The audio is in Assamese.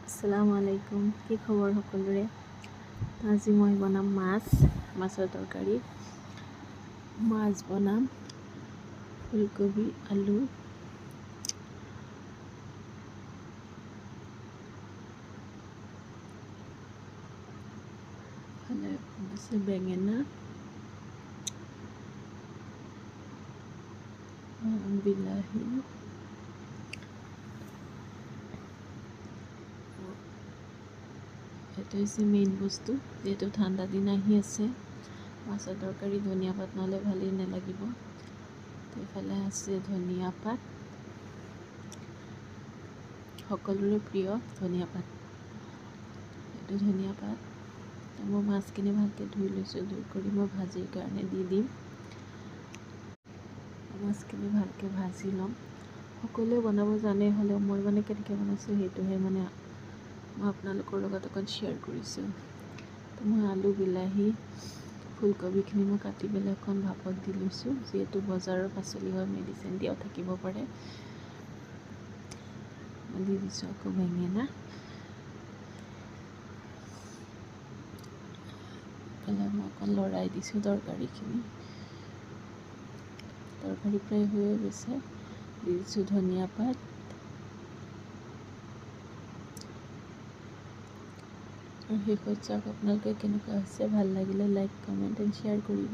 আসসালামু আলাইকুম, কি খবৰ সকলোৰে। আজি মই বনাম মাছৰ তৰকাৰী। মাছ বনাম, ফুলকবি, আলু, ফালে আছে বেঙেনা, বিলাহী, এইটো হৈছে মেইন বস্তু। যিহেতু ঠাণ্ডা দিন আহি আছে, মাছৰ তৰকাৰী ধনিয়া পাত নহ'লে ভালেই নালাগিব। এইফালে আছে ধনিয়া পাত, সকলোৰে প্ৰিয় ধনিয়া পাত। এইটো ধনিয়া পাত। মই মাছখিনি ভালকৈ ধুই লৈছোঁ। ধুই কৰি মই ভাজিৰ কাৰণে দি দিম। মাছখিনি ভালকৈ ভাজি ল'ম। সকলোৱে বনাব জানে, হ'লেও মই কেনেকৈ বনাইছোঁ সেইটোহে মই আপোনালোকৰ লগত অকণ শ্বেয়াৰ কৰিছোঁ। তো মই আলু, বিলাহী, ফুলকবিখিনি মই কাটি পেলাই অকণ ভাপত দি লৈছোঁ। যিহেতু বজাৰৰ পাচলি হয়, মেডিচিন দিয়াও থাকিব পাৰে। দি দিছোঁ আকৌ বেঙেনা, পেলাই মই অকণ লৰাই দিছোঁ তৰকাৰী প্ৰায় হৈয়ে গৈছে। দি দিছোঁ ধনিয়া পাত, আৰু শেষত চাওক আপোনালোকে কেনেকুৱা হৈছে। ভাল লাগিলে লাইক, কমেণ্ট এণ্ড শ্বেয়াৰ কৰিব।